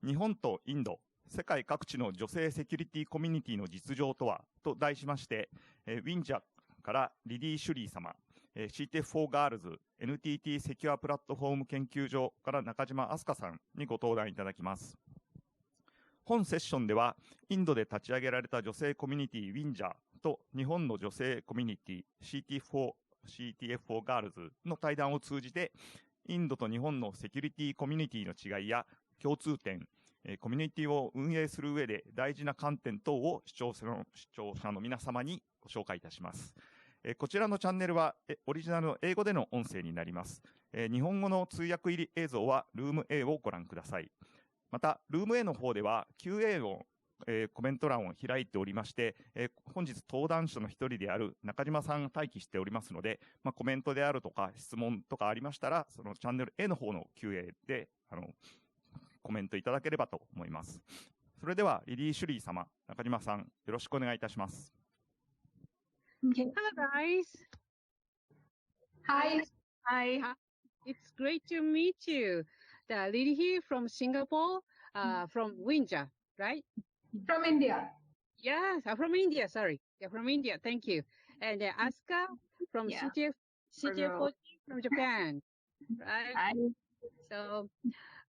日本とインド、世界各地の女性セキュリティコミュニティの実情とはと題しまして、Winja からリディ・シュリー様、CTF4 ガールズ、NTT セキュアプラットフォーム研究所から中島明日香さんにご登壇いただきます。本セッションでは、インドで立ち上げられた女性コミュニティ Winja と日本の女性コミュニティ CTF4 ガールズの対談を通じて、インドと日本のセキュリティコミュニティの違いや共通点、コミュニティを運営する上で大事な観点等を視聴者の皆様にご紹介いたします。こちらのチャンネルはオリジナルの英語での音声になります。日本語の通訳入り映像はルーム A をご覧ください。また、ルーム A の方では QA のコメント欄を開いておりまして、本日登壇者の一人である中島さんが待機しておりますので、コメントであるとか質問とかありましたら、そのチャンネル A の方の QA でコメントいただければと思います。それでは、リリー・シュリー様、中島さん、よろしくお願いいたします。Okay. Hello, guys. Hi. Hi. It's great to meet you. Riddhi here from Singapore, from Winja, right? From India. Yes, from India, sorry. Yeah, from India, thank you. And Asuka from CTF4 from Japan, right? Hi. So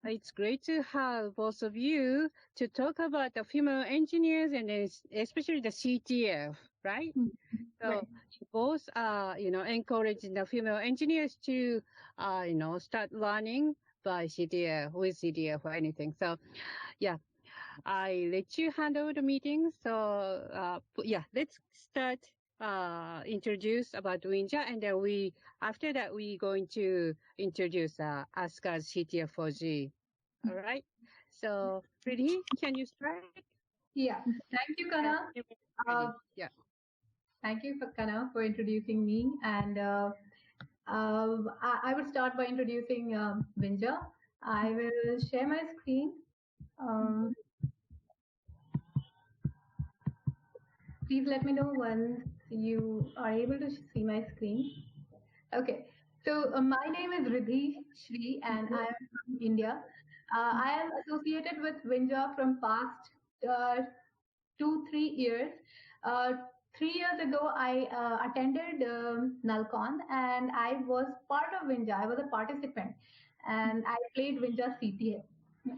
it's great to have both of you to talk about the female engineers and especially the CTF, right? So Right. both are, encouraging the female engineers to, start learning by CTF, with CTF or anything. So, yeah, I let you handle the meeting. So, let's start, introduce about Winja, and then after that, we're going to introduce Asuka's CTF4G. All right. So, Riddhi, can you start? Yeah. Thank you, Kana. Yeah. Thank you, Kana, for introducing me. And I would start by introducing Winja. I will share my screen. Please let me know once you are able to see my screen. Okay. So my name is Riddhi Shree, and I am from India. I am associated with Winja from past 2-3 years. 3 years ago, I attended Nalcon, and I was part of Winja. I was a participant, and I played Winja CTA.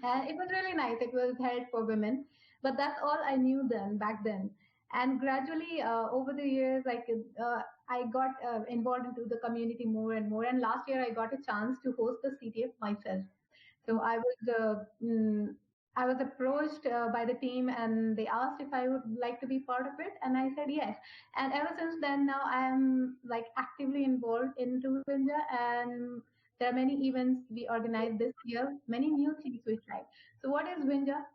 And it was really nice. It was held for women, but that's all I knew back then. And gradually, over the years, I got involved into the community more and more. And last year, I got a chance to host the CTF myself. So I was approached by the team, and they asked if I would like to be part of it, and I said yes. And ever since then, now I am actively involved into Winja, and there are many events we organized this year, many new things we tried. So what is Winja?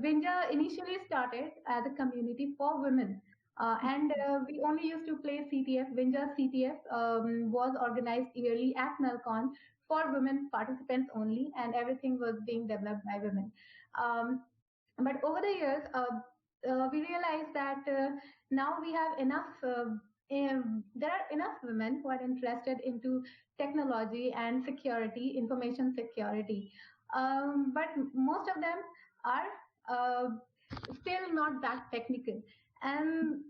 Winja initially started as a community for women. And we only used to play CTF. Winja CTF was organized yearly at Nalcon for women participants only, and everything was being developed by women. But over the years, we realized that now we have enough, there are enough women who are interested into technology and security, information security. But most of them are still not that technical. And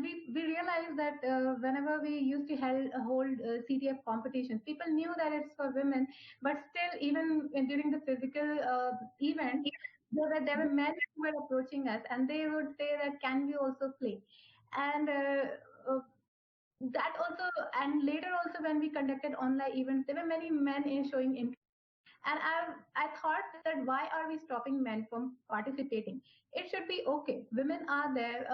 we realized that whenever we used to hold CTF competitions, people knew that it's for women, but still, even during the physical event, there were men who were approaching us, and they would say that, can we also play? And that also, and later also when we conducted online events, there were many men showing interest. And I thought that why are we stopping men from participating? It should be okay. Women are there.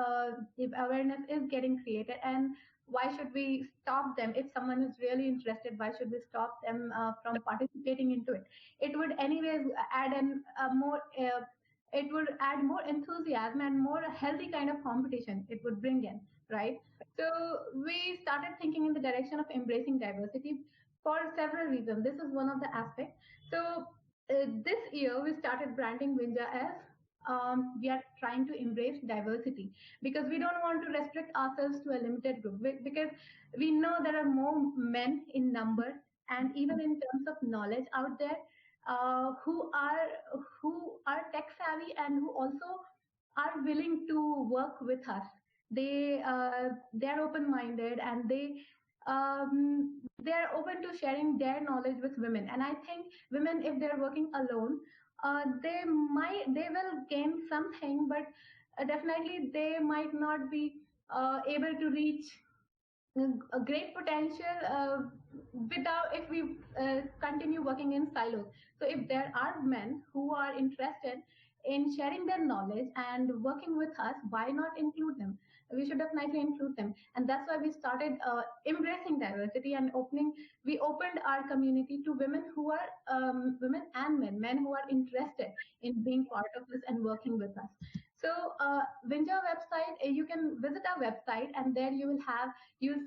If awareness is getting created, and why should we stop them? If someone is really interested, why should we stop them from participating into it? It would anyways add it would add more enthusiasm and more healthy kind of competition it would bring in, right? So we started thinking in the direction of embracing diversity for several reasons. This is one of the aspects. So this year we started branding Winja as we are trying to embrace diversity, because we don't want to restrict ourselves to a limited group, because we know there are more men in number, and even in terms of knowledge out there, who are tech savvy and who also are willing to work with us. They are open-minded, and they are open to sharing their knowledge with women. And I think women, if they're working alone, they will gain something, but definitely they might not be able to reach a great potential without if we continue working in silos. So if there are men who are interested in sharing their knowledge and working with us, why not include them? We should definitely include them. And that's why we started embracing diversity and we opened our community to women who are women and men who are interested in being part of this and working with us. So Winja website, you can visit our website, and there you'll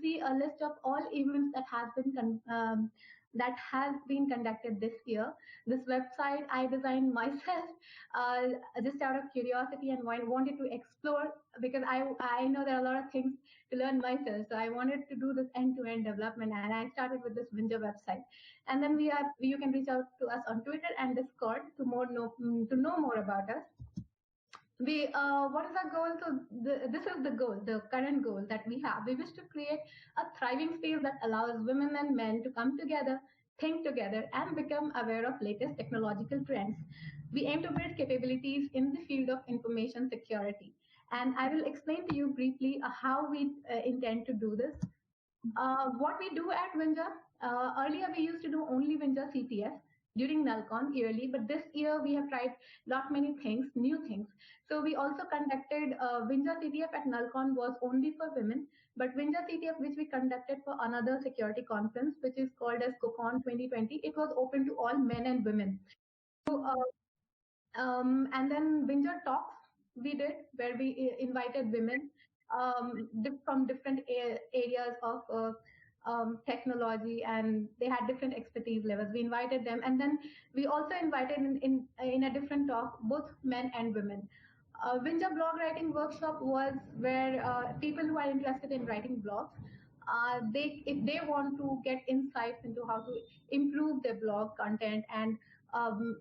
see a list of all events that has been conducted this year. This website I designed myself just out of curiosity and wanted to explore, because I know there are a lot of things to learn myself. So I wanted to do this end-to-end development, and I started with this Winja website. And then you can reach out to us on Twitter and Discord to know more about us. What is our goal? So this is the goal, the current goal that we have. We wish to create a thriving space that allows women and men to come together, think together, and become aware of latest technological trends. We aim to build capabilities in the field of information security. And I will explain to you briefly how we intend to do this. What we do at Winja, earlier we used to do only Winja CTF during NullCon yearly, but this year we have tried many things, new things. So we also conducted Winja CTF at NullCon was only for women, but Winja CTF, which we conducted for another security conference, which is called as CoCon 2020, it was open to all men and women. So, and then Winja Talks we did, where we invited women from different areas of technology, and they had different expertise levels. We invited them, and then we also invited in a different talk both men and women. Winja blog writing workshop was where people who are interested in writing blogs, if they want to get insights into how to improve their blog content and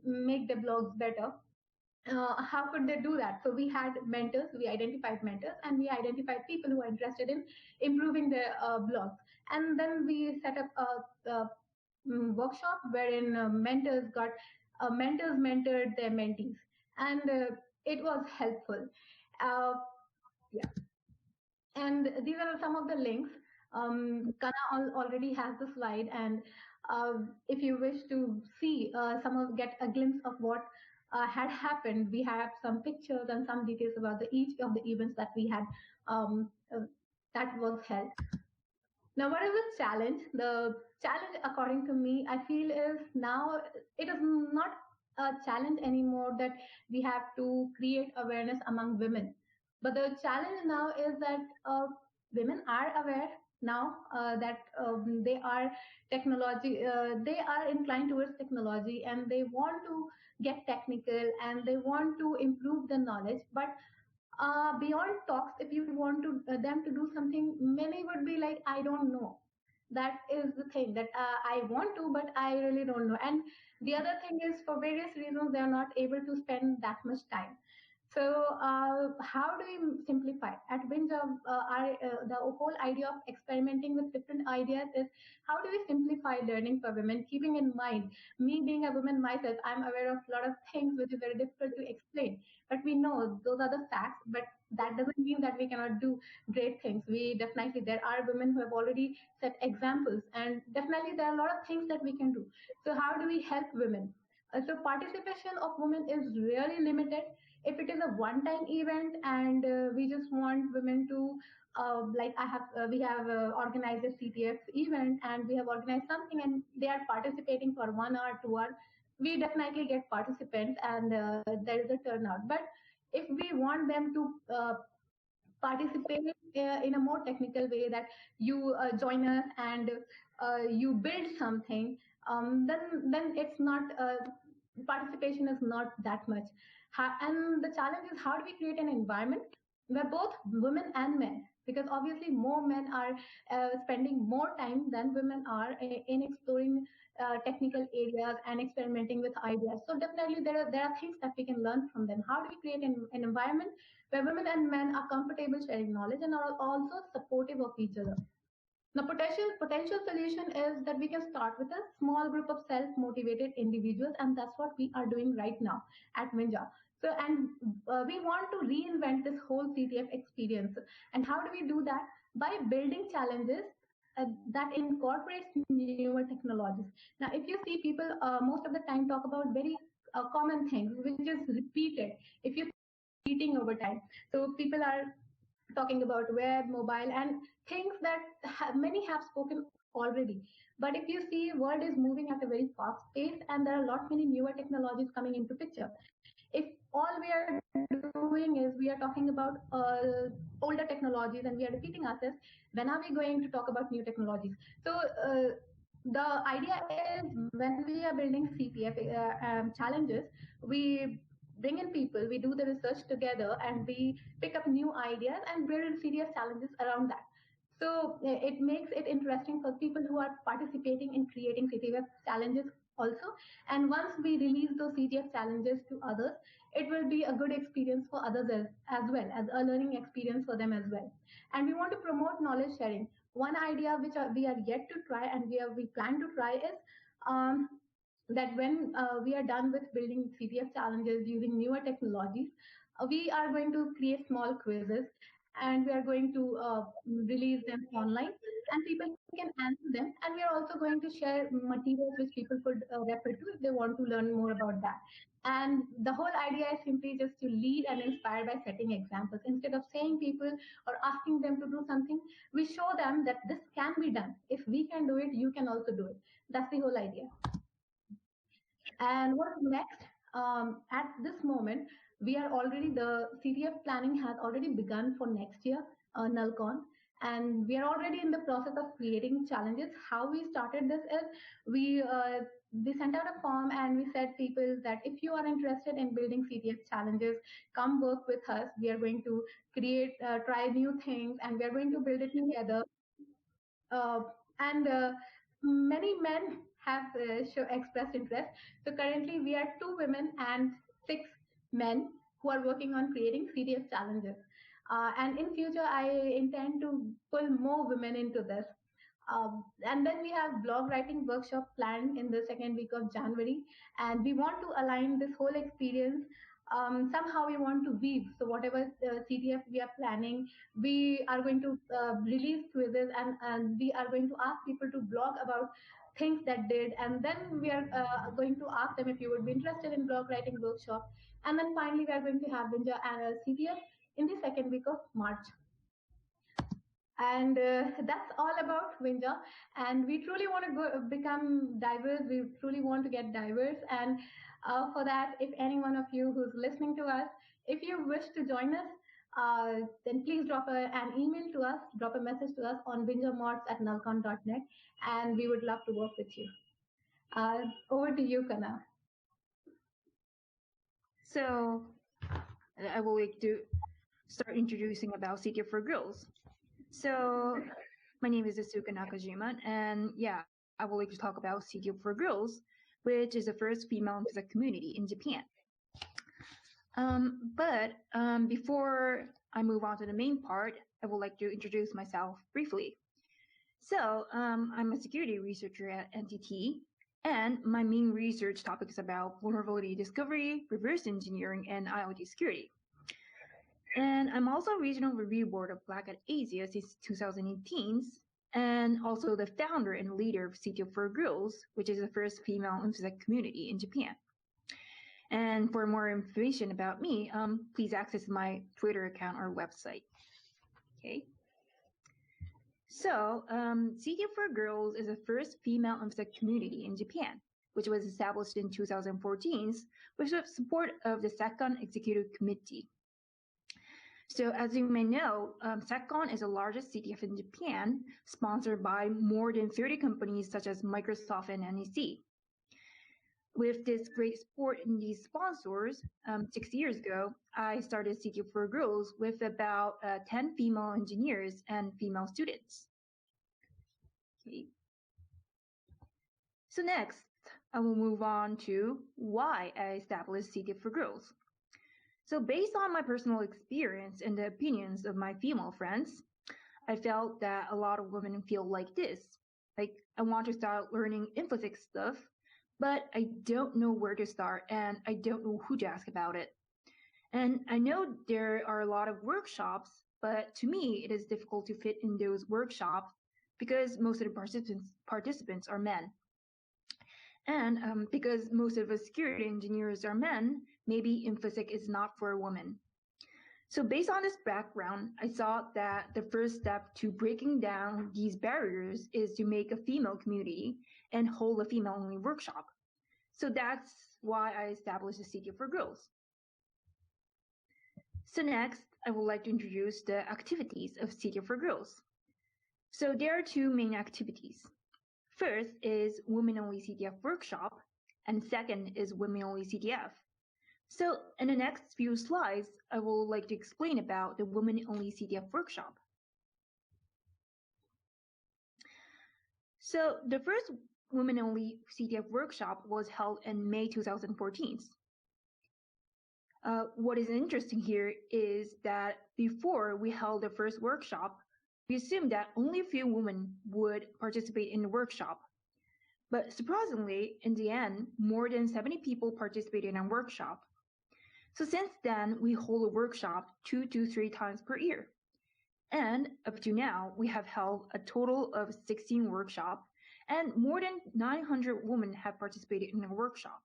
make their blogs better, how could they do that? So we had mentors, we identified mentors, and we identified people who are interested in improving their blogs. And then we set up a workshop wherein mentors mentored their mentees, and it was helpful. Yeah. And these are some of the links. Kana already has the slide, and if you wish to see get a glimpse of what had happened, we have some pictures and some details about each of the events that we had that was held. Now, what is the challenge? The challenge, according to me, I feel is now it is not a challenge anymore that we have to create awareness among women. But the challenge now is that women are aware now that they are they are inclined towards technology, and they want to get technical, and they want to improve the knowledge. But beyond talks, if you want them to do something, many would be like, I don't know. That is the thing, that I want to, but I really don't know. And the other thing is, for various reasons, they are not able to spend that much time. So how do we simplify? At Winja, the whole idea of experimenting with different ideas is, how do we simplify learning for women, keeping in mind, me being a woman myself, I'm aware of a lot of things which is very difficult to explain. But we know those are the facts, but that doesn't mean that we cannot do great things. There are women who have already set examples, and definitely there are a lot of things that we can do. So how do we help women? So participation of women is really limited. If it is a one-time event and we just want women to, we have organized a CTF event, and we have organized something, and they are participating for 1 hour, 2 hours, we definitely get participants, and there is a turnout. But if we want them to participate in a more technical way, that you join us and you build something, then it's not participation is not that much. And the challenge is, how do we create an environment where both women and men, because obviously more men are spending more time than women are in exploring technical areas and experimenting with ideas. So definitely there are things that we can learn from them. How do we create an environment where women and men are comfortable sharing knowledge and are also supportive of each other? The potential solution is that we can start with a small group of self-motivated individuals, and that's what we are doing right now at Winja. So, and we want to reinvent this whole CTF experience. And how do we do that? By building challenges that incorporates newer technologies. Now, if you see people most of the time talk about very common things, which is repeated. If you repeating over time, so people are talking about web, mobile, and things that many have spoken already. But if you see, world is moving at a very fast pace, and there are a lot many newer technologies coming into picture. If all we are doing is we are talking about older technologies and we are repeating ourselves, when are we going to talk about new technologies? So the idea is when we are building CTF challenges, we bring in people, we do the research together, and we pick up new ideas and build CTF challenges around that. So it makes it interesting for people who are participating in creating CTF challenges also. And once we release those CTF challenges to others, it will be a good experience for others as well, as a learning experience for them as well. And we want to promote knowledge sharing. One idea which we are yet to try and we plan to try is that when we are done with building CTF challenges using newer technologies, we are going to create small quizzes and we are going to release them online and people can answer them. And we are also going to share materials which people could refer to if they want to learn more about that. And the whole idea is simply just to lead and inspire by setting examples. Instead of saying people or asking them to do something, we show them that this can be done. If we can do it, you can also do it. That's the whole idea. And what's next? At this moment, we are already, the CTF planning has already begun for next year, NullCon, and we are already in the process of creating challenges. How we started this is we sent out a form and we said people that if you are interested in building CTF challenges, come work with us. We are going to create, try new things, and we are going to build it together. Many men have expressed interest. So currently we are 2 women and 6 men who are working on creating CTF challenges. And in future, I intend to pull more women into this. And then we have blog writing workshop planned in the second week of January. And we want to align this whole experience. Somehow we want to weave. So whatever CTF we are planning, we are going to release quizzes and we are going to ask people to blog about things that did. And then we are going to ask them if you would be interested in blog writing workshop. And then finally, we are going to have Winja and CTF in the second week of March. And that's all about Winja. And we truly want to become diverse. We truly want to get diverse. And for that, if any one of you who's listening to us, if you wish to join us, then please drop an email to us, drop a message to us on winjamods@nullcon.net, and we would love to work with you. Over to you, Kana. So I would like to start introducing about CTF for Girls. So my name is Asuka Nakajima, and yeah, I would like to talk about CTF for Girls, which is the first female community in Japan. But before I move on to the main part, I would like to introduce myself briefly. So I'm a security researcher at NTT, and my main research topic is about vulnerability discovery, reverse engineering, and IoT security. And I'm also a regional review board of Black at Asia since 2018, and also the founder and leader of CTF for Girls, which is the first female InfoSec community in Japan. And for more information about me, please access my Twitter account or website. Okay. So CTF for Girls is the first female InfoSec community in Japan, which was established in 2014 with the support of the SecCon Executive Committee. So as you may know, SecCon is the largest CTF in Japan, sponsored by more than 30 companies such as Microsoft and NEC. with this great support in these sponsors, 6 years ago, I started CTF for Girls with about 10 female engineers and female students. Okay. So next, I will move on to why I established CTF for Girls. So based on my personal experience and the opinions of my female friends, I felt that a lot of women feel like this. Like, I want to start learning InfoSec stuff, but I don't know where to start and I don't know who to ask about it. And I know there are a lot of workshops, but to me, it is difficult to fit in those workshops because most of the participants are men. And because most of the security engineers are men, maybe InfoSec is not for a woman. So based on this background, I thought that the first step to breaking down these barriers is to make a female community and hold a female-only workshop. So that's why I established the CTF for Girls. So next, I would like to introduce the activities of CTF for Girls. So there are two main activities. First is Women-Only CTF Workshop, and second is Women-Only CTF. So in the next few slides, I would like to explain about the Women-Only CTF Workshop. So the first Women-Only CTF Workshop was held in May 2014. What is interesting here is that before we held the first workshop, we assumed that only a few women would participate in the workshop. But surprisingly, in the end, more than 70 people participated in our workshop. So since then, we hold a workshop 2 to 3 times per year. And up to now, we have held a total of 16 workshops, and more than 900 women have participated in the workshop.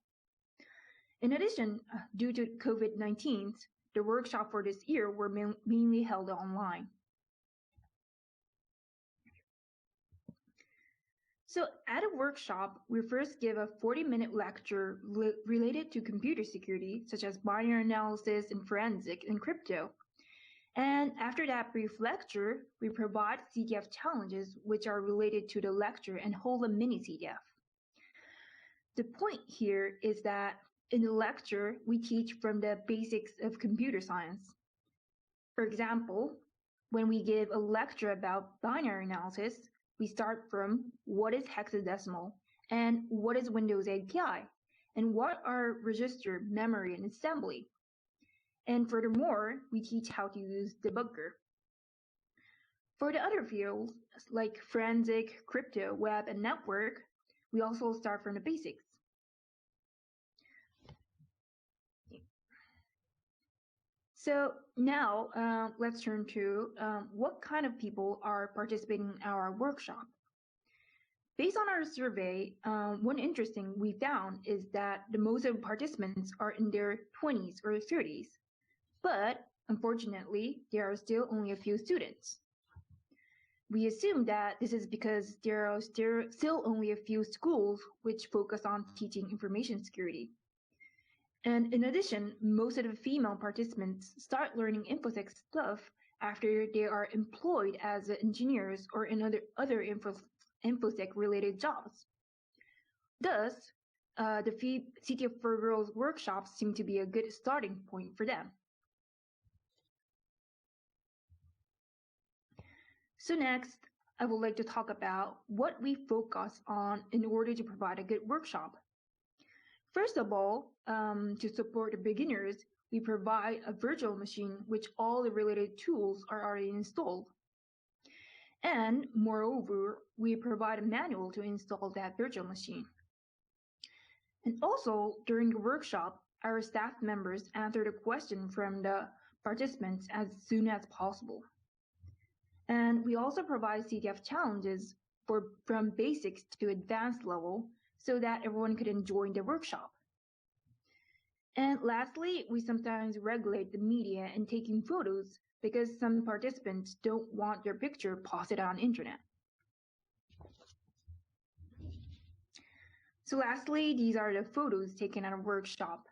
In addition, due to COVID-19, the workshop for this year were mainly held online. So at a workshop, we first give a 40-minute lecture related to computer security, such as binary analysis and forensic and crypto. And after that brief lecture, we provide CTF challenges which are related to the lecture and hold a mini CTF. The point here is that in the lecture, we teach from the basics of computer science. For example, when we give a lecture about binary analysis, we start from what is hexadecimal and what is Windows API and what are register, memory, and assembly. And furthermore, we teach how to use debugger. For the other fields, like forensic, crypto, web, and network, we also start from the basics. So now let's turn to what kind of people are participating in our workshop. Based on our survey, one interesting we found is that the most of participants are in their 20s or 30s, but unfortunately, there are still only a few students. We assume that this is because there are still only a few schools which focus on teaching information security. And in addition, most of the female participants start learning InfoSec stuff after they are employed as engineers or in other InfoSec-related jobs. Thus, the CTF for Girls workshops seem to be a good starting point for them. So next, I would like to talk about what we focus on in order to provide a good workshop. First of all, to support the beginners, we provide a virtual machine which all the related tools are already installed. And moreover, we provide a manual to install that virtual machine. And also, during the workshop, our staff members answer the question from the participants as soon as possible. And we also provide CTF challenges from basics to advanced level so that everyone could enjoy the workshop. And lastly, we sometimes regulate the media and taking photos because some participants don't want their picture posted on internet. So lastly, these are the photos taken at a workshop.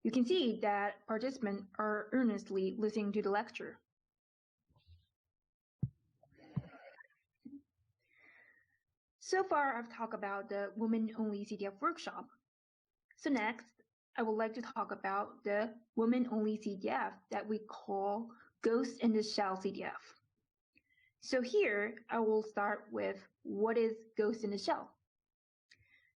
You can see that participants are earnestly listening to the lecture. So far, I've talked about the Women-Only CTF workshop. So next, I would like to talk about the women-only CDF that we call Ghost in the Shell CDF. So here, I will start with what is Ghost in the Shell.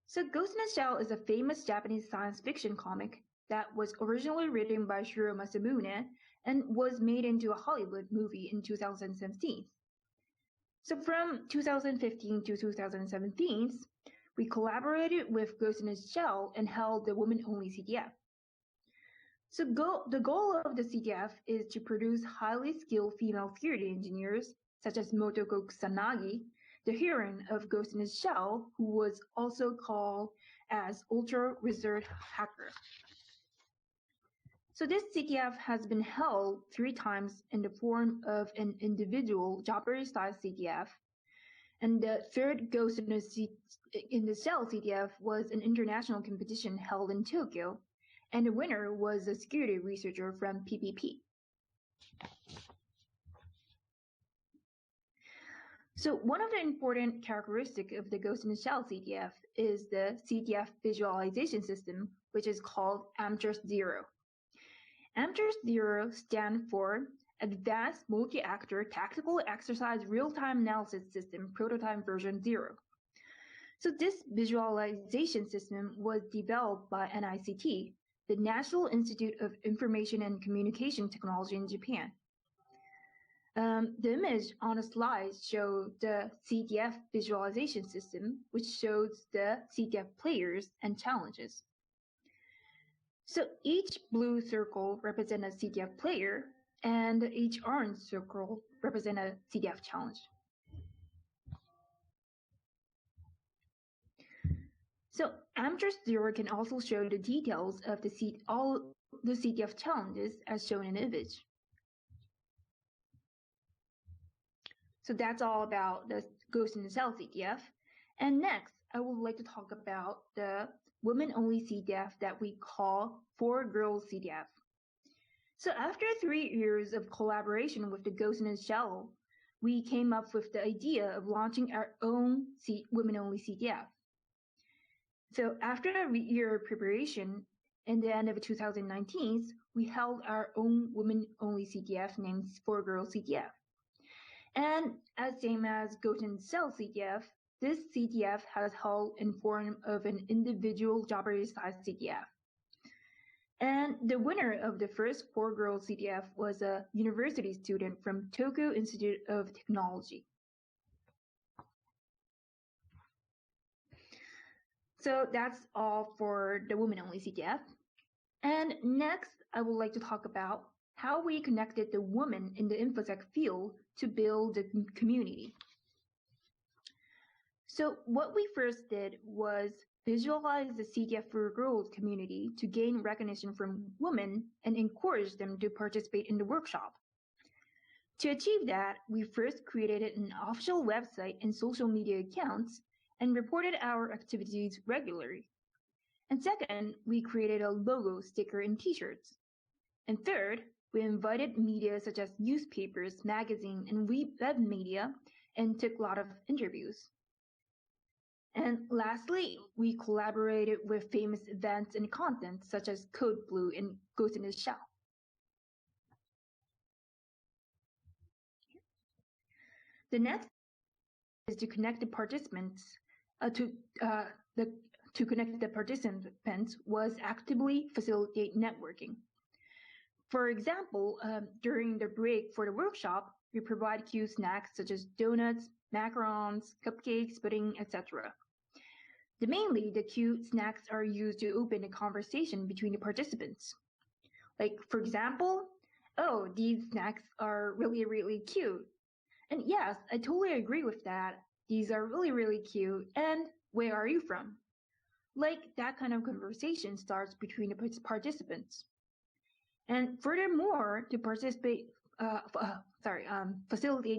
So Ghost in the Shell is a famous Japanese science fiction comic that was originally written by Shiro Masamune and was made into a Hollywood movie in 2017. So from 2015 to 2017, we collaborated with Ghost in the Shell and held the women-only CDF. So the goal of the CDF is to produce highly skilled female security engineers, such as Motoko Kusanagi, the heroine of Ghost in the Shell, who was also called as Ultra Wizard Hacker. So this CDF has been held 3 times in the form of an individual Japanese-sized CDF, and the third Ghost in the Shell CDF was an international competition held in Tokyo, and the winner was a security researcher from PPP. So one of the important characteristics of the Ghost in the Shell CDF is the CDF visualization system, which is called AMTRS 0. AMTRS 0 stands for Advanced Multi-Actor Tactical Exercise Real-Time Analysis System Prototype version 0. So this visualization system was developed by NICT, the National Institute of Information and Communication Technology in Japan. The image on the slide shows the CDF visualization system, which shows the CDF players and challenges. So each blue circle represents a CDF player, and each orange circle represents a CDF challenge. So AMTRS 0 can also show the details of all the CDF challenges as shown in the image. So that's all about the Ghost in the Shell CDF. And next, I would like to talk about the women-only CDF that we call 4-Girls CDF. So after 3 years of collaboration with the Ghost in the Shell, we came up with the idea of launching our own women-only CDF. So after a year of preparation, in the end of 2019, we held our own women-only CDF named 4-Girls CDF. And as same as Ghost in the Shell CDF, this CDF has held in form of an individual Japanese-sized CDF. And the winner of the first 4-Girls CDF was a university student from Tokyo Institute of Technology. So that's all for the women-only CDF. And next, I would like to talk about how we connected the women in the InfoSec field to build the community. So what we first did was visualize the CDF for Girls community to gain recognition from women and encourage them to participate in the workshop. To achieve that, we first created an official website and social media accounts and reported our activities regularly. And second, we created a logo, sticker, and t-shirts. And third, we invited media such as newspapers, magazine, and web media and took a lot of interviews. And lastly, we collaborated with famous events and content such as Code Blue and Ghost in the Shell. The next is to connect the participants. To connect the participants was actively facilitate networking. For example, during the break for the workshop, we provide cute snacks such as donuts, macarons, cupcakes, pudding, etc. Mainly, the cute snacks are used to open a conversation between the participants. Like, for example, oh, these snacks are really, really cute. And yes, I totally agree with that. These are really, really cute. And where are you from? Like, that kind of conversation starts between the participants. And furthermore, to facilitate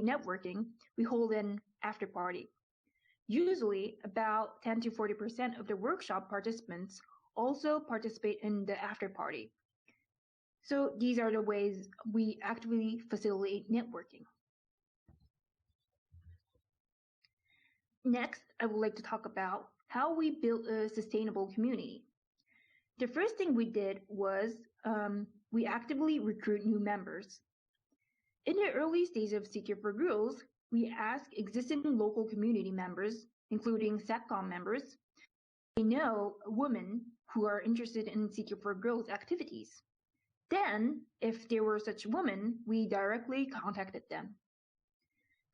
networking, we hold an after party. Usually, about 10 to 40% of the workshop participants also participate in the after party. So these are the ways we actively facilitate networking. Next, I would like to talk about how we build a sustainable community. the first thing we did was we actively recruit new members. In the early stage of Secure for Girls, we asked existing local community members, including SATCOM members, they know women who are interested in Secure for Girls activities. Then, if there were such women, we directly contacted them.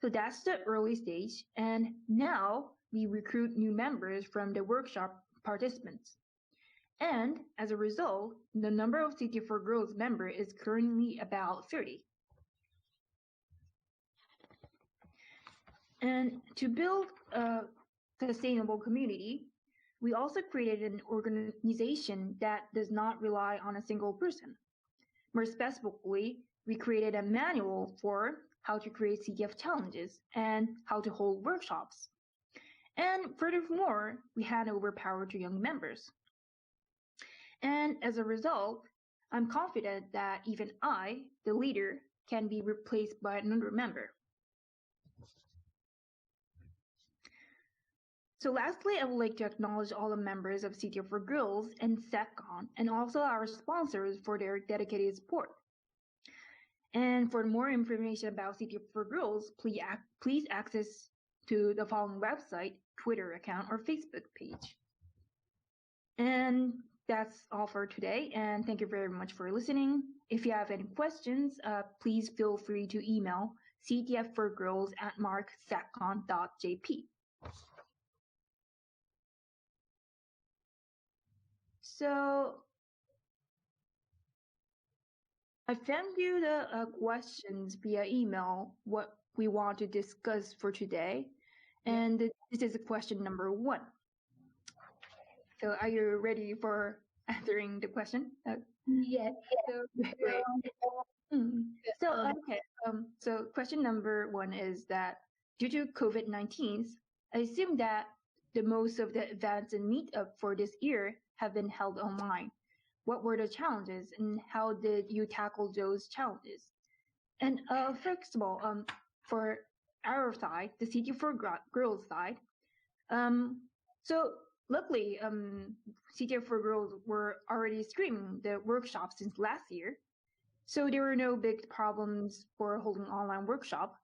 So that's the early stage, and now we recruit new members from the workshop participants. And as a result, the number of Secure for Girls members is currently about 30. And to build a sustainable community, we also created an organization that does not rely on a single person. More specifically, we created a manual for how to create CTF challenges and how to hold workshops. And furthermore, we hand over power to young members. And as a result, I'm confident that even I, the leader, can be replaced by another member. So lastly, I would like to acknowledge all the members of CTF for Girls and SATCON, and also our sponsors for their dedicated support. And for more information about CTF for Girls, please access to the following website, Twitter account, or Facebook page. And that's all for today, and thank you very much for listening. If you have any questions, please feel free to email ctfforgirls@marksatcon.jp. So I sent you the questions via email, what we want to discuss for today. And this is question number 1. So are you ready for answering the question? Yes. So question number 1 is that due to COVID-19, I assume that the most of the events and meetup for this year have been held online. What were the challenges and how did you tackle those challenges? And first of all, for our side, the CTF for Girls side, so luckily, CTF for Girls were already streaming the workshop since last year, so there were no big problems for holding online workshop.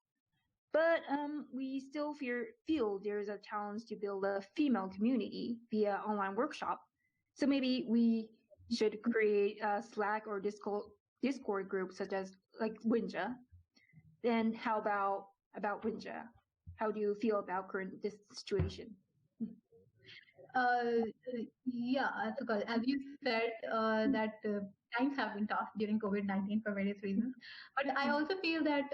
But we still feel there's a challenge to build a female community via online workshop. So maybe we should create a Slack or Discord group such as like Winja. Then how about Winja? How do you feel about this situation? Yeah, so as you said, that times have been tough during COVID-19 for various reasons. But I also feel that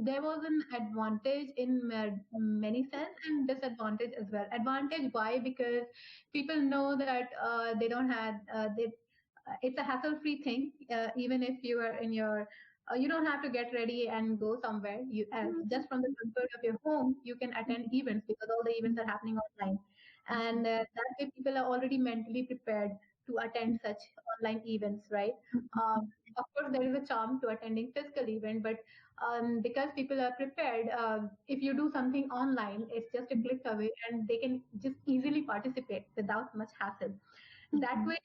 there was an advantage in many sense and disadvantage as well. Advantage, why? Because people know that they don't have, it's a hassle-free thing. Even if you are in your, you don't have to get ready and go somewhere. You just from the comfort of your home, you can attend events because all the events are happening online. And that way people are already mentally prepared to attend such online events, right? Of course, there is a charm to attending physical event, but because people are prepared, if you do something online, it's just a click away and they can just easily participate without much hassle. That way,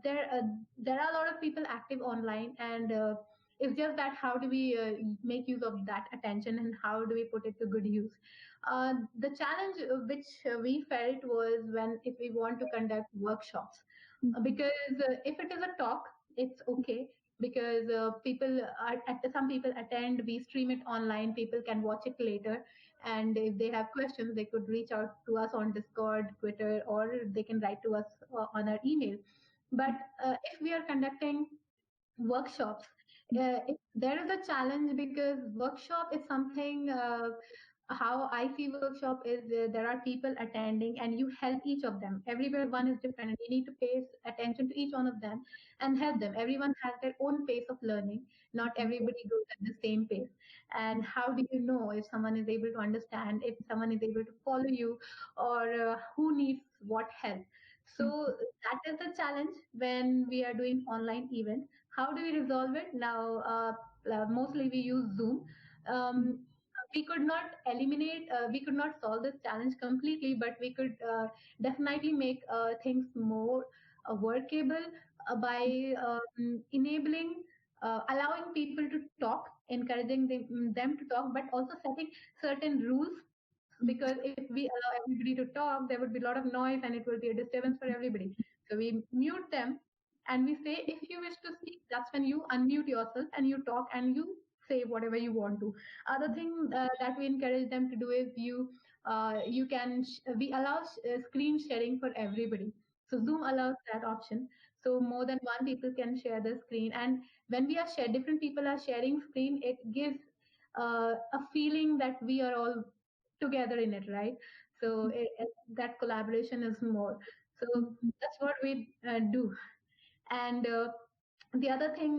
there are a lot of people active online, and it's just that how do we make use of that attention and how do we put it to good use? The challenge which we felt was if we want to conduct workshops, because if it is a talk, it's okay because some people attend, we stream it online, people can watch it later, and if they have questions, they could reach out to us on Discord, Twitter, or they can write to us on our email. But if we are conducting workshops, there is a challenge because workshop is something, how I see workshop is there are people attending and you help each of them. Everyone is different and you need to pay attention to each one of them and help them. Everyone has their own pace of learning. Not everybody goes at the same pace. And how do you know if someone is able to understand, if someone is able to follow you, or who needs what help? So that is the challenge when we are doing online events. How do we resolve it? Now, mostly we use Zoom. We could not we could not solve this challenge completely, but we could definitely make things more workable by enabling, allowing people to talk, encouraging them to talk, but also setting certain rules. Because if we allow everybody to talk, there would be a lot of noise and it will be a disturbance for everybody. So we mute them and we say, if you wish to speak, that's when you unmute yourself and you talk and you say whatever you want to. Other thing that we encourage them to do is we allow screen sharing for everybody. So Zoom allows that option. So more than one people can share the screen. And when we are different people are sharing screen, it gives a feeling that we are all together in it, right? So that collaboration is more. So that's what we do. And the other thing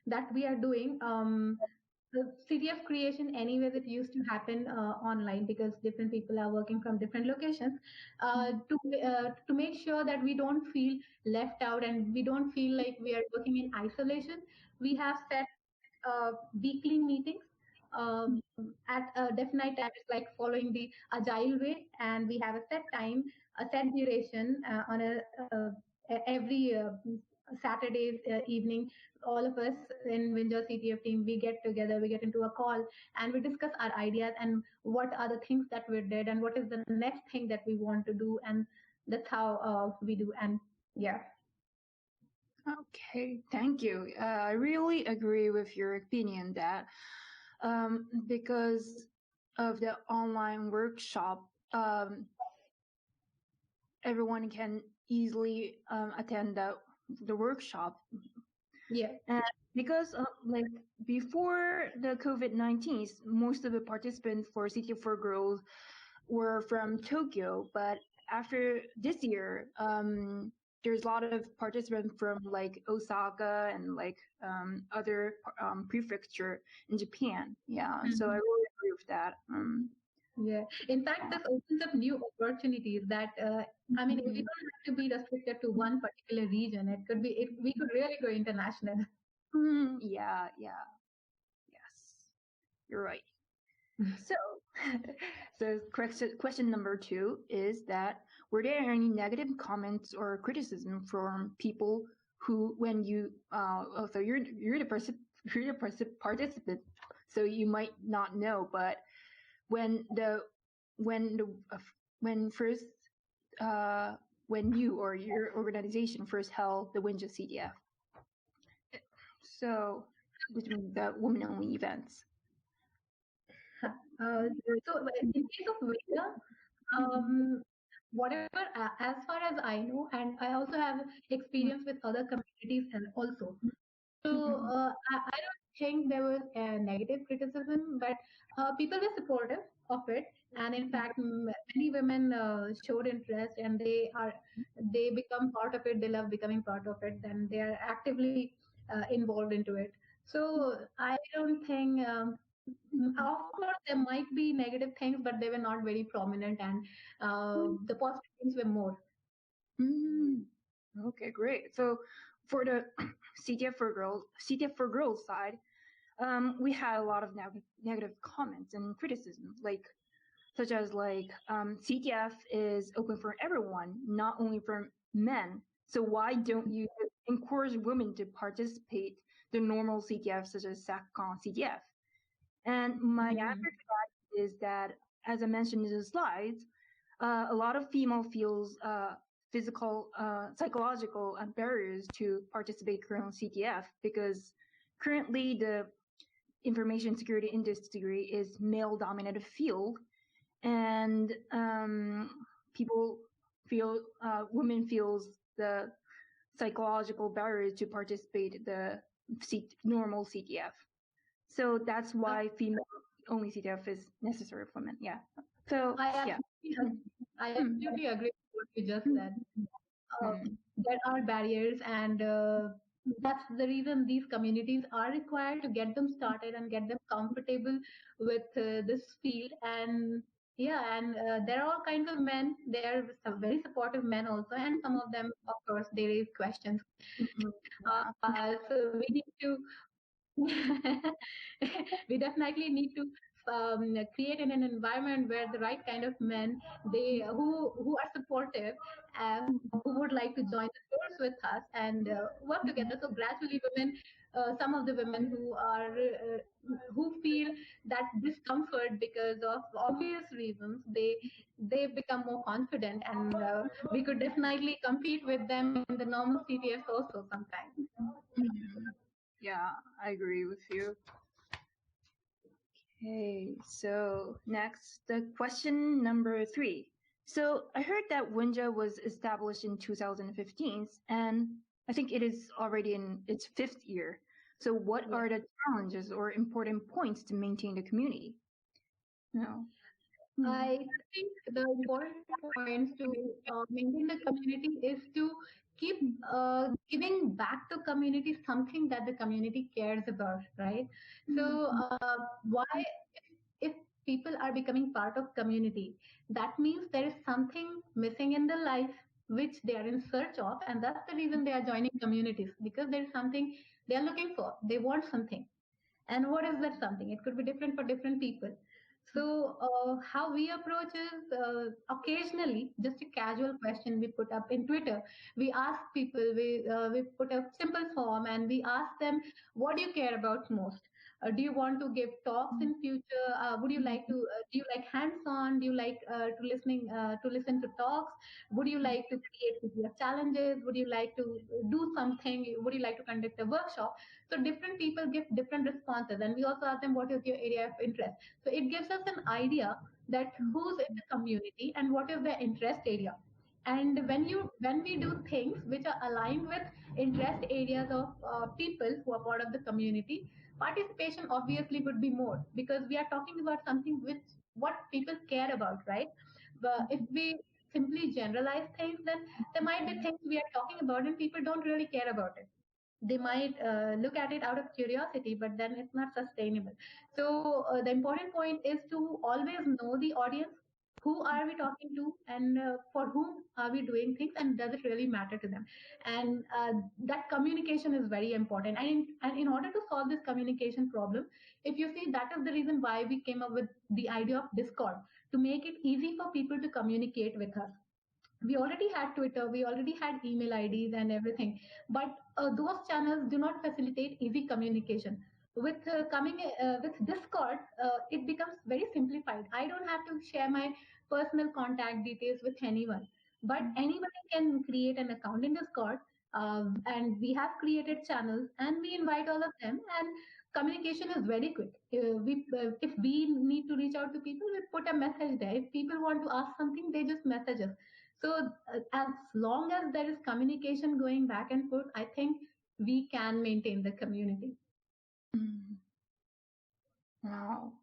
that we are doing, the CTF creation, anyways, it used to happen online because different people are working from different locations. To make sure that we don't feel left out and we don't feel like we are working in isolation, we have set weekly meetings at a definite time. It's like following the agile way, and we have a set time, a set duration on every Saturdays evening. All of us in Winja CTF team, we get together, we get into a call, and we discuss our ideas and what are the things that we did and what is the next thing that we want to do, and that's how we do. And yeah. Okay, thank you. I really agree with your opinion that because of the online workshop, everyone can easily attend the workshop. Yeah. And because like before the COVID-19, most of the participants for CTF for Girls were from Tokyo, but after this year, there's a lot of participants from like Osaka and like other prefecture in Japan. Yeah, so I really agree with that. Yeah. In fact, this opens up new opportunities that, I mean, we don't have to be restricted to one particular region. It could be, we could really go international. Yeah, yes, you're right. So question number 2 is that, were there any negative comments or criticism from people who, when you, so you're the participant, so you might not know, but when you or your organization first held the Winja CTF, so which means the women-only events. So in case of Winja, whatever, as far as I know, and I also have experience with other communities and also. So I don't think there was a negative criticism, but people were supportive of it, and in fact, many women showed interest, and they become part of it. They love becoming part of it, and they are actively involved into it. So I don't think. Of course, there might be negative things, but they were not very prominent, and the positive things were more. Okay, great. So for the CTF for Girls side, we had a lot of negative comments and criticism, such as CTF is open for everyone, not only for men. So why don't you encourage women to participate the normal CTF, such as SACCON CTF? And my answer to that is that, as I mentioned in the slides, a lot of female feels psychological barriers to participate current CTF, because currently the information security industry is male-dominated field, and women feels the psychological barriers to participate the normal CTF. So that's why female-only CTF is necessary for men. Yeah. So I absolutely agree with what you just said. There are barriers, and that's the reason these communities are required, to get them started and get them comfortable with this field. And there are all kinds of men. There are some very supportive men also, and some of them, of course, they raise questions. So we need to we definitely need to created an environment where the right kind of men, who are supportive, who would like to join the force with us and work together. So gradually, women, some of the women who feel that discomfort because of obvious reasons, they become more confident, and we could definitely compete with them in the normal CTS also sometimes. Yeah, I agree with you. Okay, so next, the question number 3. So I heard that Winja was established in 2015, and I think it is already in its 5th year. So what are the challenges or important points to maintain the community? No. I think the important points to maintain the community is to keep giving back to community something that the community cares about, right? So why, if people are becoming part of community, that means there is something missing in the life which they are in search of, and that's the reason they are joining communities, because there is something they are looking for. They want something. And what is that something? It could be different for different people. So how we approach is occasionally just a casual question we put up in Twitter. We ask people, we put a simple form and we ask them, what do you care about most? Do you want to give talks in future? Would you like to? Do you like hands-on? Do you like to listen to talks? Would you like to create video challenges? Would you like to do something? Would you like to conduct a workshop? So different people give different responses, and we also ask them what is your area of interest. So it gives us an idea that who's in the community and what is their interest area. And when we do things which are aligned with interest areas of people who are part of the community, participation obviously would be more, because we are talking about something which what people care about, right? But if we simply generalize things, then there might be things we are talking about and people don't really care about it. They might look at it out of curiosity, but then it's not sustainable. So the important point is to always know the audience. Who are we talking to, and for whom are we doing things, and does it really matter to them? And that communication is very important. And in order to solve this communication problem, if you see, that is the reason why we came up with the idea of Discord, to make it easy for people to communicate with us. We already had Twitter, we already had email IDs and everything, but those channels do not facilitate easy communication. With with Discord, it becomes very simplified. I don't have to share my personal contact details with anyone, but anybody can create an account in Discord, and we have created channels, and we invite all of them, and communication is very quick. If we need to reach out to people, we put a message there. If people want to ask something, they just message us. So as long as there is communication going back and forth, I think we can maintain the community. Wow,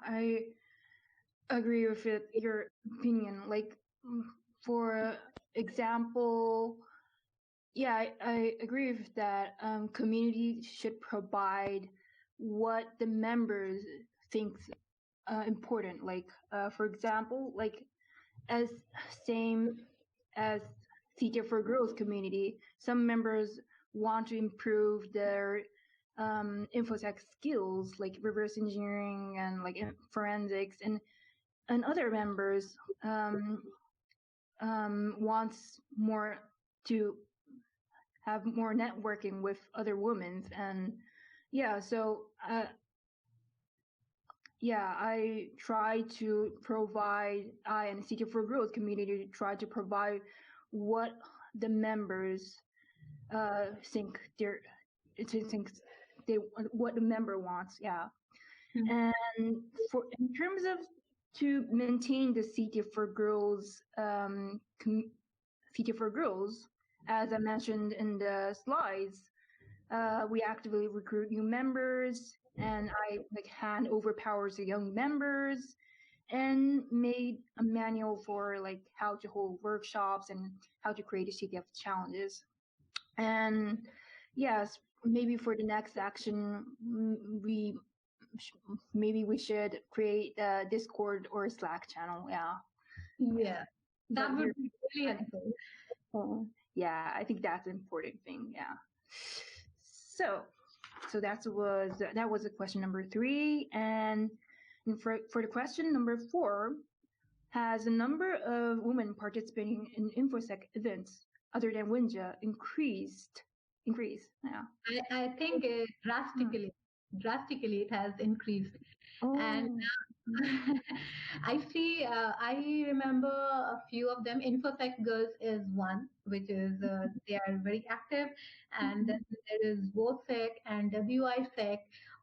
I agree with it, your opinion. Like, for example, yeah, I agree with that. Community should provide what the members think important. Like, for example, like as same as CTF for Girls community, some members want to improve their infosec skills, like reverse engineering and like forensics, and other members wants more to have more networking with other women. And yeah, so yeah, I try to provide, I and CTF for Girls community try to provide what the members think what the member wants. Yeah. And for in terms of to maintain the CTF for Girls, CTF for Girls, as I mentioned in the slides, we actively recruit new members, and I like hand over powers to young members, and made a manual for like how to hold workshops and how to create CTF challenges. And yes, maybe for the next action, we should create a Discord or a Slack channel. Yeah, that would be really helpful. Yeah, I think that's an important thing. Yeah. So that was a question number 3. And And for the question number 4, has the number of women participating in InfoSec events other than Winja increased? Yeah. I think drastically it has increased. Oh. And I remember a few of them. InfoSec Girls is one, which is they are very active, and then there is WOSEC and WISEC,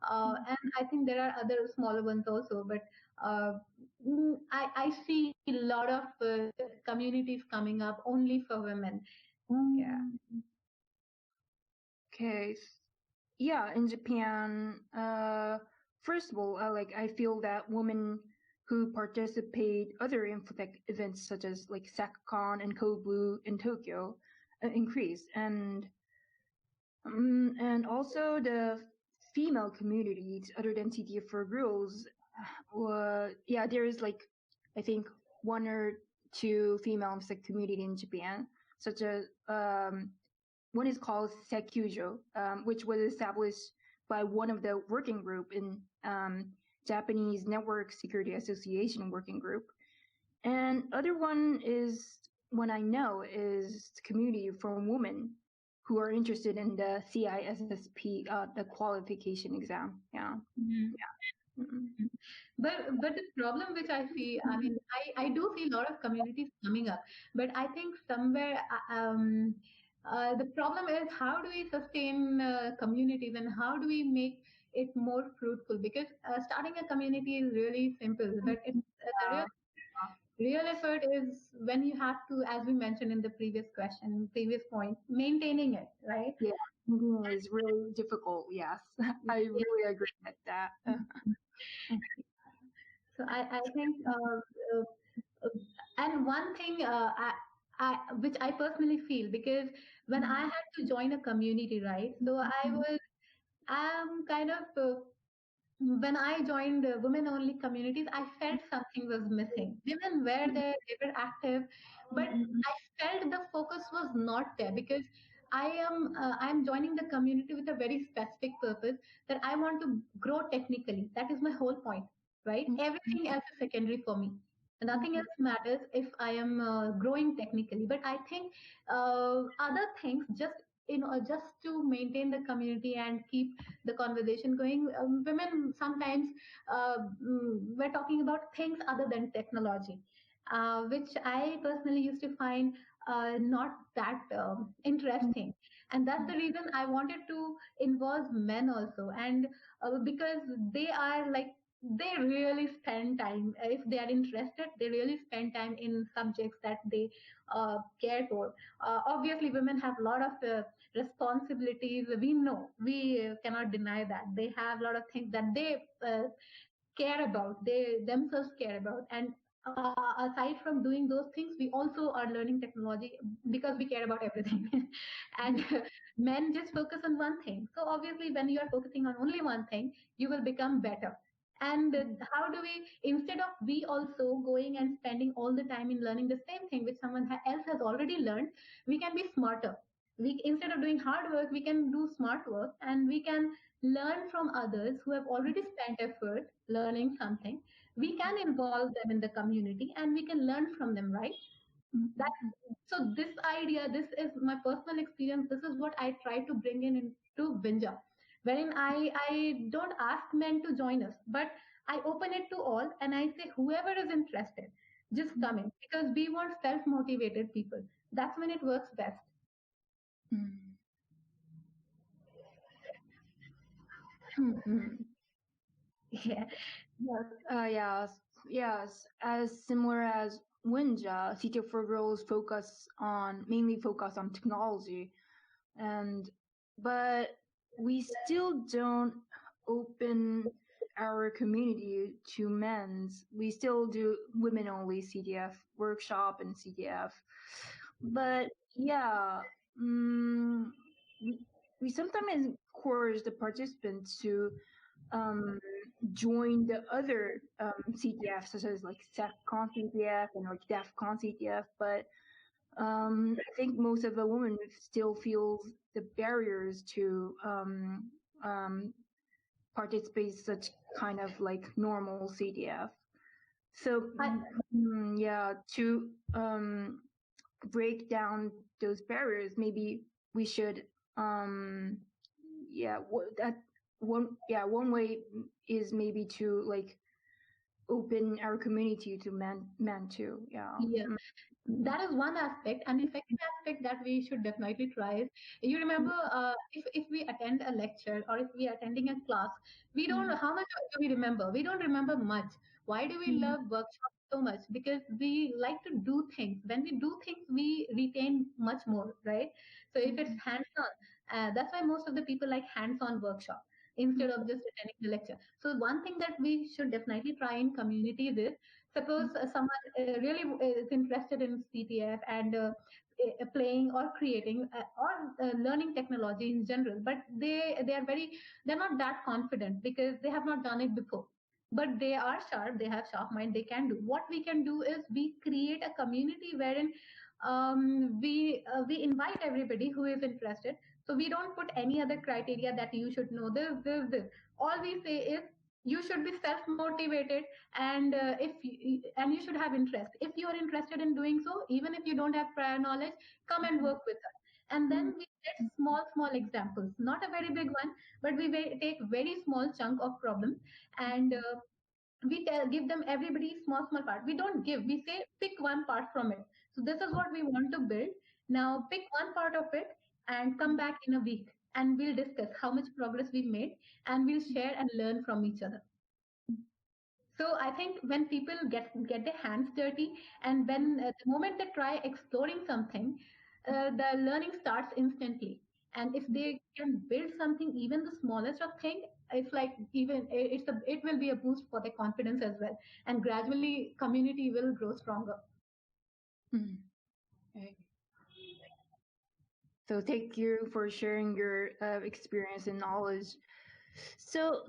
and I think there are other smaller ones also. But I see a lot of communities coming up only for women. Yeah. Okay. Yeah, in Japan, first of all, I feel that women who participate other InfoTech events such as like SecCon and CodeBlue in Tokyo increase, and also the female communities other than CTF for girls. Yeah, there is like I think 1 or 2 female InfoTech community in Japan, such as one is called Sekyujo, which was established by one of the working group in Japanese Network Security Association working group. And other one I know is community for women who are interested in the CISSP, the qualification exam. Yeah. Mm-hmm. Yeah. Mm-hmm. But the problem which I see, I mean, I do see a lot of communities coming up, but I think somewhere the problem is how do we sustain communities and how do we make it more fruitful? Because starting a community is really simple, but the real effort is when you have to, as we mentioned in the previous point, maintaining it, right? Yeah, it's really difficult. Yes, I really agree with that. So I think, and one thing which I personally feel, because when I had to join a community, right? So I'm kind of, when I joined women-only communities, I felt something was missing. Women were there, they were active, but I felt the focus was not there because I'm joining the community with a very specific purpose that I want to grow technically. That is my whole point, right? Everything else is secondary for me. Nothing else matters if I am growing technically. But I think other things, just to maintain the community and keep the conversation going, women sometimes we're talking about things other than technology, which I personally used to find not that interesting. And that's the reason I wanted to involve men also. And because they are like, they really spend time, if they are interested, they really spend time in subjects that they care for. Obviously, women have a lot of responsibilities. We know, we cannot deny that. They have a lot of things that they care about, they themselves care about. And aside from doing those things, we also are learning technology because we care about everything. And men just focus on one thing. So obviously, when you are focusing on only one thing, you will become better. And how do we, instead of we also going and spending all the time in learning the same thing which someone else has already learned, we can be smarter. Instead of doing hard work, we can do smart work, and we can learn from others who have already spent effort learning something. We can involve them in the community and we can learn from them, right? So this idea, this is my personal experience. This is what I try to bring into Winja, wherein I don't ask men to join us, but I open it to all and I say, whoever is interested, just come in, because we want self-motivated people. That's when it works best. Yeah. Yes. As similar as Winja, CTO for Girls mainly focus on technology, but we still don't open our community to men's. We still do women-only CDF workshop and CDF, but yeah, we sometimes encourage the participants to join the other CTF, such as like SecCon CTF and like DEFCON CTF, but I think most of the women still feel the barriers to participate such kind of like normal CDF. So to break down those barriers, maybe we should one way is maybe to like open our community to men too. That is one aspect, and the second aspect that we should definitely try is, you remember, if we attend a lecture or if we are attending a class, we don't know how much do we remember. We don't remember much. Why do we love workshops so much? Because we like to do things. When we do things, we retain much more, right? So if it's hands-on, that's why most of the people like hands-on workshop instead of just attending the lecture. So one thing that we should definitely try in communities is, suppose someone really is interested in CTF and playing or creating or learning technology in general, but they're not that confident because they have not done it before. But they are sharp, they have sharp mind, they can do. What we can do is we create a community wherein we invite everybody who is interested. So we don't put any other criteria that you should know this. All we say is you should be self-motivated, and you should have interest. If you are interested in doing so, even if you don't have prior knowledge, come and work with us. And then we get small examples, not a very big one, but we take very small chunk of problem, and we give them everybody small part. We don't give, we say pick one part from it. So this is what we want to build. Now pick one part of it and come back in a week, and we'll discuss how much progress we've made, and we'll share and learn from each other. So I think when people get their hands dirty, and when the moment they try exploring something, the learning starts instantly. And if they can build something, even the smallest of thing, it's like it will be a boost for their confidence as well, and gradually community will grow stronger. Okay. So thank you for sharing your experience and knowledge. So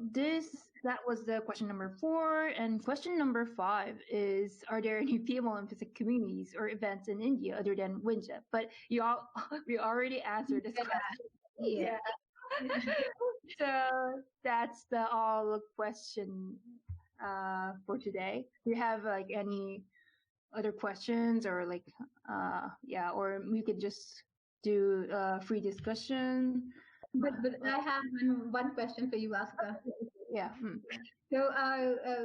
that was the question number 4, and question number 5 is: are there any female-emphasis communities or events in India other than Winja? But we already answered this question. Yeah. So that's the all question for today. Do you have like any other questions, or like or we could just do free discussion? But I have one question for you, Asuka. Yeah. So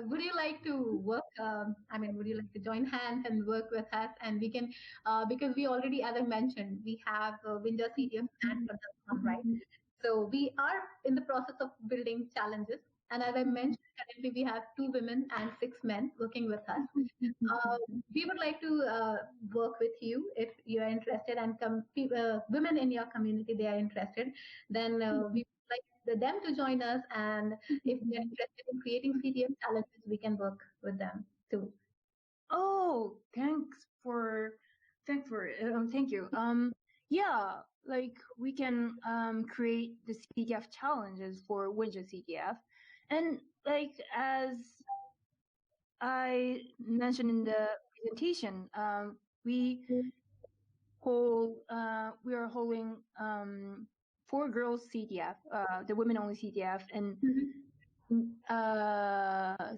would you like to work, would you like to join hands and work with us? And we can, because we already, as I mentioned, we have Winja CTF and right? So we are in the process of building challenges. And as I mentioned, currently we have 2 women and 6 men working with us. We would like to work with you if you are interested, and women in your community, they are interested, then we would like them to join us. And if they're interested in creating CTF challenges, we can work with them too. Oh, thank you. Like we can create the CTF challenges for Winja CTF, and like as I mentioned in the presentation, we are holding 4 girls CTF, the women only CTF, and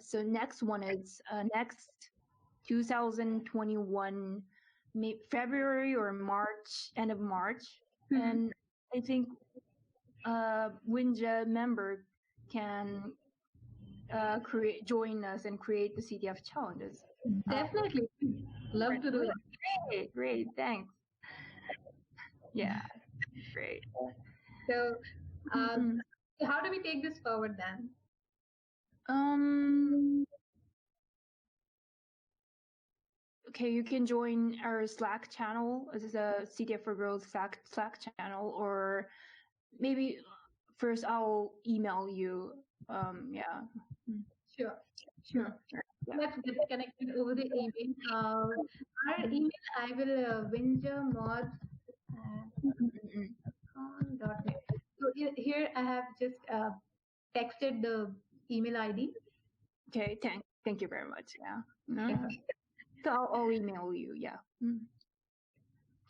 so next one is next 2021 February or March, end of March. And I think Winja member can join us and create the CTF challenges. Definitely. Love to do that. Great, thanks. Yeah, great. So how do we take this forward then? Okay, you can join our Slack channel. This is a CTF for Girls Slack channel, or maybe first I'll email you. Sure. Yeah. Let's get connected over the email. Our email, I will winjamod. So here I have just texted the email ID. Okay, thank you very much. Yeah. So I'll email you. Yeah.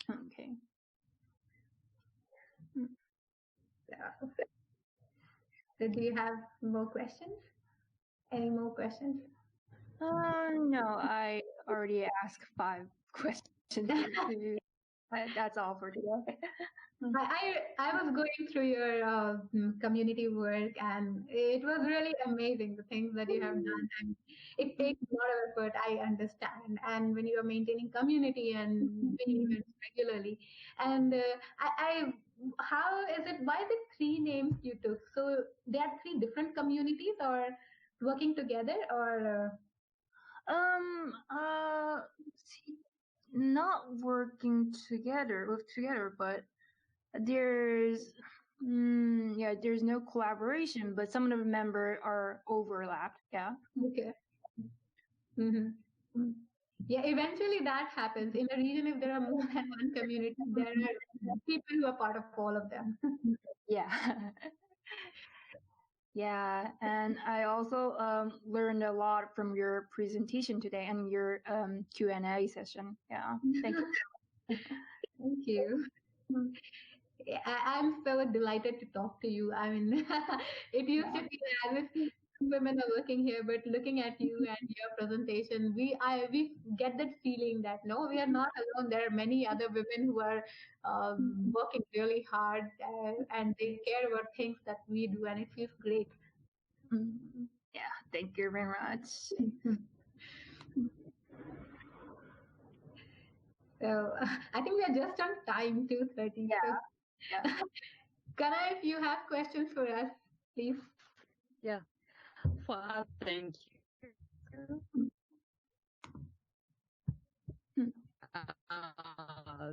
Okay. So do you have more questions? Any more questions? No, I already asked 5 questions. That's all for today. I was going through your community work, and it was really amazing, the things that you have done. And it takes a lot of effort, I understand. And when you are maintaining community and doing events regularly, and how is it? Why the 3 names you took? So there are 3 different communities, or working together, or not working together, but there's no collaboration, but some of the members are overlapped. Yeah. Okay. Mm-hmm. Yeah, eventually that happens. In a region, if there are more than one community, there are people who are part of all of them. Yeah. Yeah, and I also learned a lot from your presentation today and your Q&A session. Yeah, thank you. Thank you. I'm so delighted to talk to you. I mean, it used to be as if women are working here, but looking at you and your presentation, we get that feeling that no, we are not alone. There are many other women who are working really hard and they care about things that we do, and it feels great. Yeah, thank you very much. So I think we are just on time, 2:30. Yeah. So, Kana, if you have questions for us, please. Yeah. Well, thank you.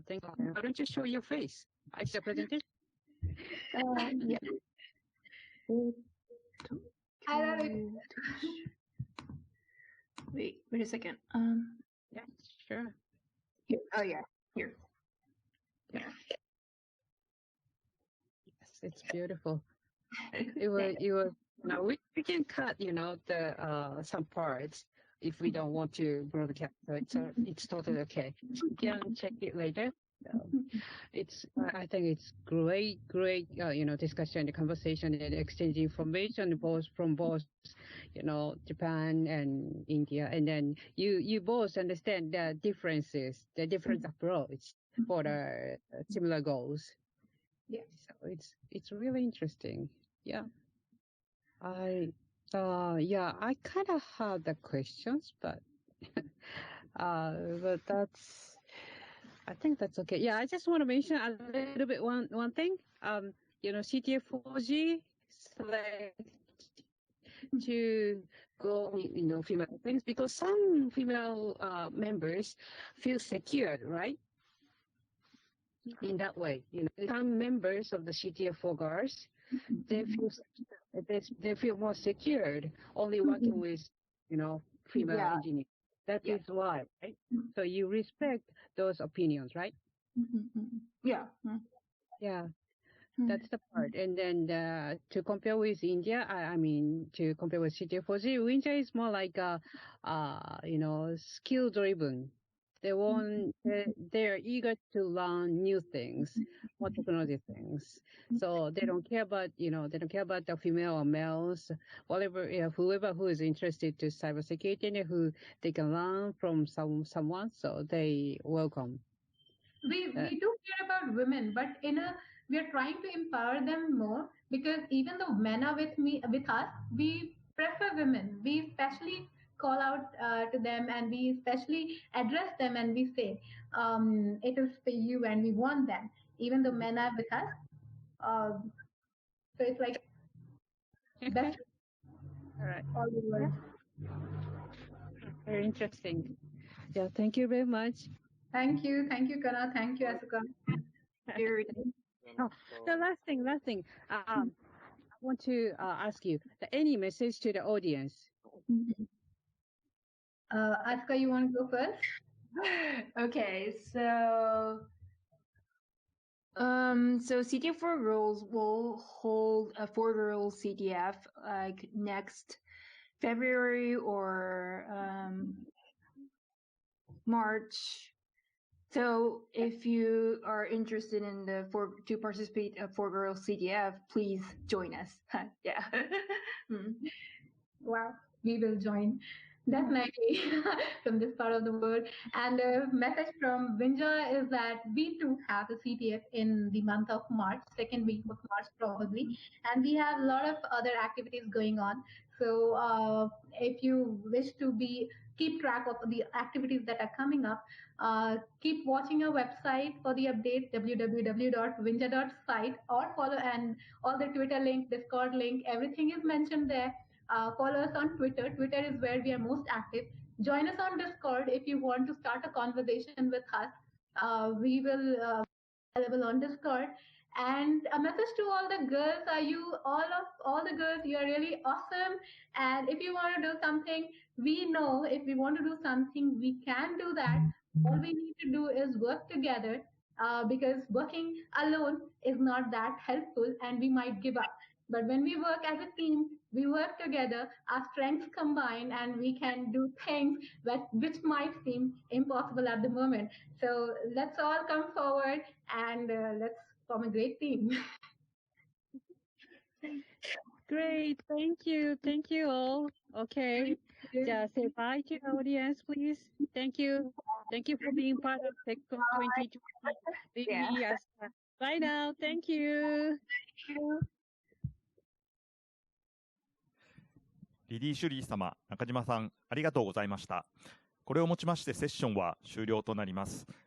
Thank you. Why don't you show your face? I see a presentation. Yeah. I don't know. Wait a second. Yeah, sure. Here. Oh yeah, here. Yeah. Yes, it's beautiful. It was. Now we can cut, the some parts if we don't want to broadcast. So it's totally okay. You can check it later. I think it's great, discussion, the conversation, and exchange information from both, Japan and India, and then you both understand the differences, the different approach for the similar goals. Yeah. So it's really interesting. Yeah. I kind of have the questions, but I think that's okay. Yeah, I just want to mention a little bit one thing. CTA4G select to go, female things because some female members feel secured, right? In that way, some members of the CTA4 guards, they feel more secured only working with, female engineers. That is why, right? So you respect those opinions, right? Yeah. Yeah. That's the part. And then to compare with India, to compare with CTA4G, Winja is more like skill driven. They're eager to learn new things, more technology things. So they don't care about, the female or males, whoever who is interested to cybersecurity and who they can learn from someone. So they welcome. We do care about women, but we are trying to empower them more because even though men are with us, we prefer women. We especially call out to them and we especially address them and we say, it is for you and we want them, even though men are with us. So it's like best. All right. All the world. Very interesting. Yeah, thank you very much. Thank you, Kana. Thank you, Asuka. The last thing. I want to ask you any message to the audience. Asuka, you want to go first? Okay, so CTF4 Girls will hold a 4 Girls CTF like next February or March So if you are interested in to participate at 4Girls CDF, please join us. Yeah. Wow, we will join. Definitely from this part of the world. And a message from Winja is that we too have a CTF in the month of March, second week of March probably. And we have a lot of other activities going on. So if you wish to keep track of the activities that are coming up, keep watching our website for the update, www.winja.site, or follow, and all the Twitter link, Discord link, everything is mentioned there. Follow us on Twitter. Twitter is where we are most active. Join us on Discord if you want to start a conversation with us. We will be available on Discord. And a message to all the girls: all the girls? You are really awesome. And if you want to do something, we know if we want to do something, we can do that. All we need to do is work together, because working alone is not that helpful, and we might give up. But when we work as a team, we work together, our strengths combine, and we can do things which might seem impossible at the moment. So let's all come forward and let's form a great team. Great. Thank you. Thank you all. Okay. Just say bye to the audience, please. Thank you. Thank you for being part of TechCon 2020. Yes. Bye now. Thank you. リディ・シュリー様、中島さん、ありがとうございました。これをもちましてセッションは終了となります。